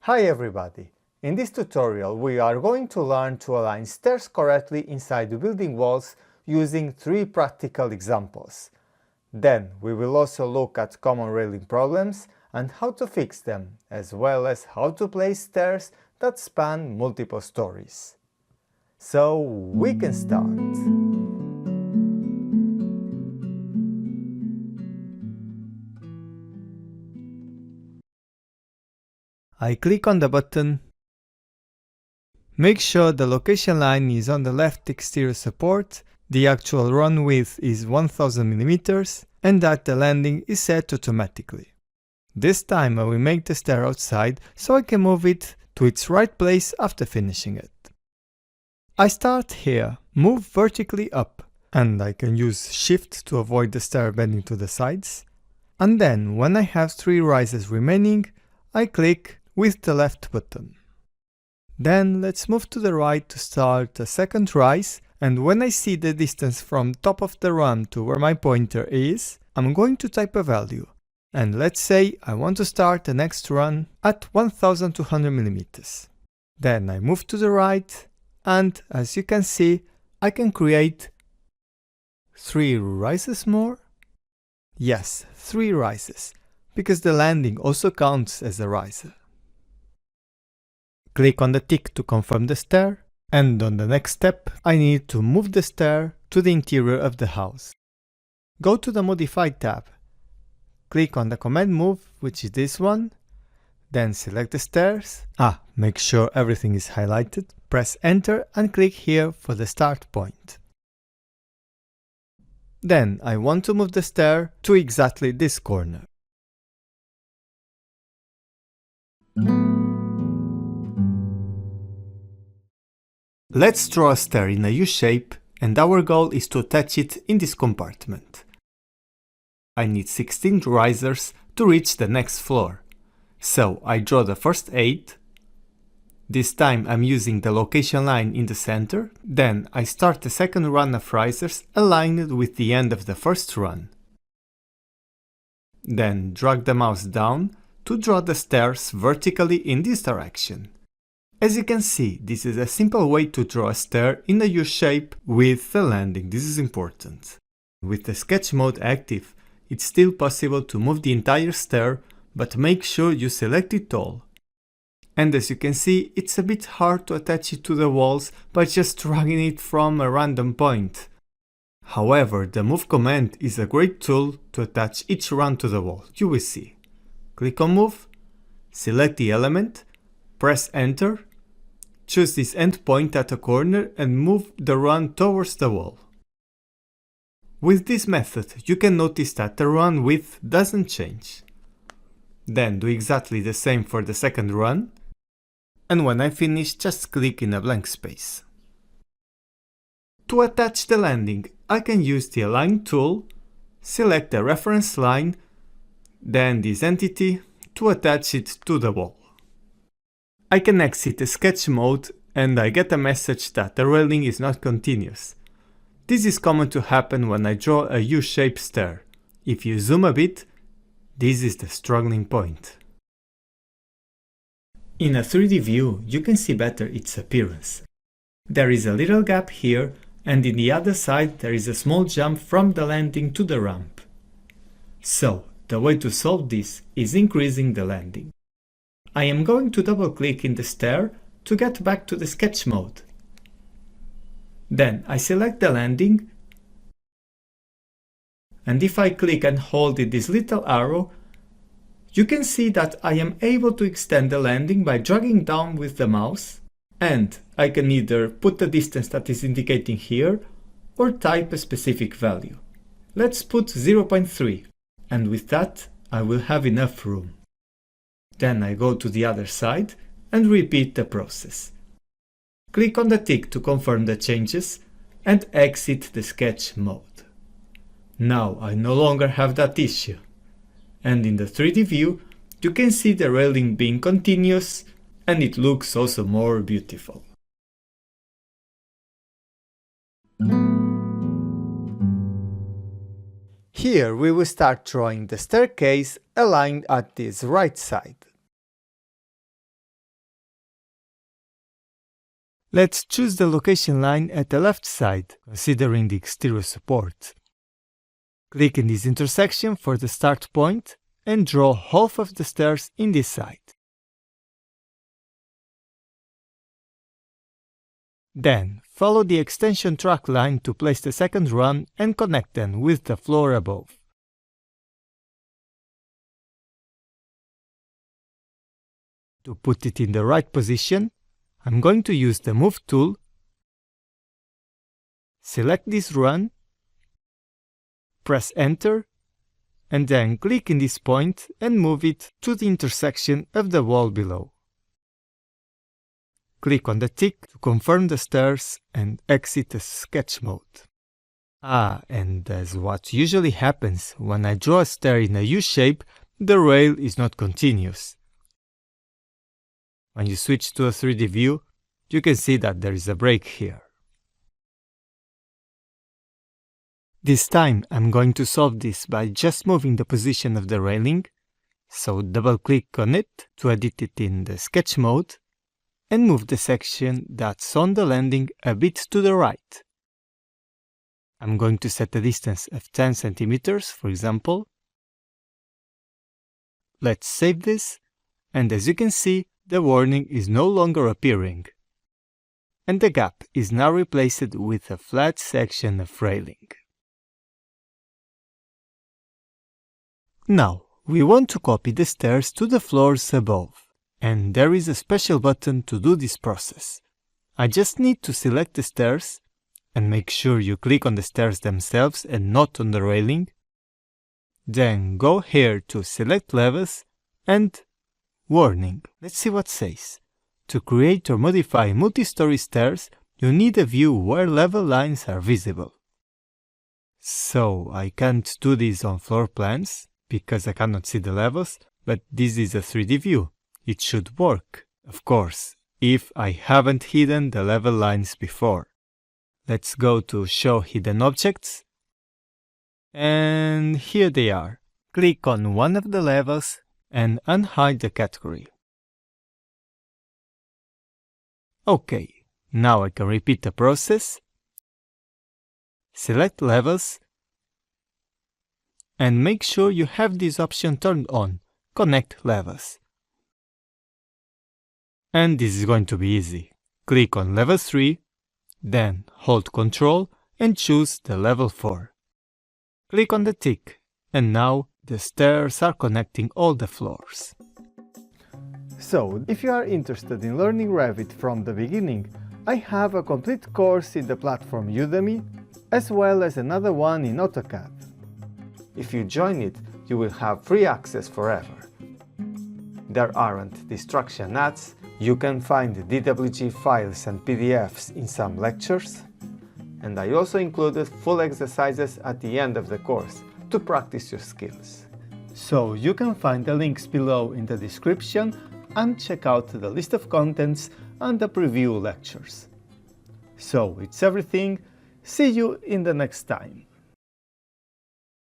Hi everybody! In this tutorial we are going to learn to align stairs correctly inside the building walls using 3 practical examples. Then we will also look at common railing problems and how to fix them, as well as how to place stairs that span multiple stories. So we can start. I click on the button. Make sure the location line is on the left exterior support, the actual run width is 1000 mm, and that the landing is set automatically. This time I will make the stair outside so I can move it to its right place after finishing it. I start here, move vertically up, and I can use Shift to avoid the stair bending to the sides. And then, when I have 3 rises remaining, I click with the left button. Then let's move to the right to start a second rise, and when I see the distance from top of the run to where my pointer is, I'm going to type a value. And let's say I want to start the next run at 1200 mm. Then I move to the right, and as you can see, I can create 3 rises more. Yes, 3 rises, because the landing also counts as a rise. Click on the tick to confirm the stair, and on the next step I need to move the stair to the interior of the house. Go to the Modify tab, click on the command move, which is this one, then select the stairs, make sure everything is highlighted, press enter and click here for the start point. Then I want to move the stair to exactly this corner. Let's draw a stair in a U-shape, and our goal is to attach it in this compartment. I need 16 risers to reach the next floor, so I draw the first 8. This time I'm using the location line in the center, then I start the second run of risers aligned with the end of the first run. Then drag the mouse down to draw the stairs vertically in this direction. As you can see, this is a simple way to draw a stair in a U-shape with the landing. This is important. With the sketch mode active, it's still possible to move the entire stair, but make sure you select it all. And as you can see, it's a bit hard to attach it to the walls by just dragging it from a random point. However, the move command is a great tool to attach each run to the wall. You will see. Click on move, select the element, press enter, choose this endpoint at a corner and move the run towards the wall. With this method, you can notice that the run width doesn't change. Then do exactly the same for the second run, and when I finish, just click in a blank space. To attach the landing, I can use the Align tool, select the reference line, then this entity to attach it to the wall. I can exit the sketch mode and I get a message that the railing is not continuous. This is common to happen when I draw a U-shaped stair. If you zoom a bit, this is the struggling point. In a 3D view, you can see better its appearance. There is a little gap here, and in the other side there is a small jump from the landing to the ramp. So, the way to solve this is increasing the landing. I am going to double-click in the stair to get back to the sketch mode. Then I select the landing, and if I click and hold this little arrow, you can see that I am able to extend the landing by dragging down with the mouse, and I can either put the distance that is indicating here or type a specific value. Let's put 0.3, and with that I will have enough room. Then I go to the other side and repeat the process. Click on the tick to confirm the changes and exit the sketch mode. Now I no longer have that issue. And in the 3D view, you can see the railing being continuous and it looks also more beautiful. Here we will start drawing the staircase aligned at this right side. Let's choose the location line at the left side, considering the exterior support. Click in this intersection for the start point and draw half of the stairs in this side. Then, follow the extension track line to place the second run and connect them with the floor above. To put it in the right position, I'm going to use the Move tool, select this run, press Enter, and then click in this point and move it to the intersection of the wall below. Click on the tick to confirm the stairs and exit the sketch mode. And as what usually happens when I draw a stair in a U-shape, the rail is not continuous. When you switch to a 3D view, you can see that there is a break here. This time I'm going to solve this by just moving the position of the railing, so double click on it to edit it in the sketch mode, and move the section that's on the landing a bit to the right. I'm going to set a distance of 10 centimeters, for example. Let's save this, and as you can see, the warning is no longer appearing, and the gap is now replaced with a flat section of railing. Now, we want to copy the stairs to the floors above, and there is a special button to do this process. I just need to select the stairs, and make sure you click on the stairs themselves and not on the railing. Then go here to Select Levels and Warning. Let's see what it says. To create or modify multi-story stairs, you need a view where level lines are visible. So I can't do this on floor plans, because I cannot see the levels, but this is a 3D view. It should work, of course, if I haven't hidden the level lines before. Let's go to Show Hidden Objects, and here they are. Click on one of the levels and unhide the category. OK, now I can repeat the process. Select Levels, and make sure you have this option turned on, Connect Levels. And this is going to be easy. Click on Level 3, then hold Ctrl and choose the Level 4. Click on the tick, and now the stairs are connecting all the floors. So, if you are interested in learning Revit from the beginning, I have a complete course in the platform Udemy, as well as another one in AutoCAD. If you join it, you will have free access forever. There aren't distraction ads, you can find DWG files and PDFs in some lectures, and I also included full exercises at the end of the course to practice your skills. So you can find the links below in the description and check out the list of contents and the preview lectures. So it's everything, see you in the next time.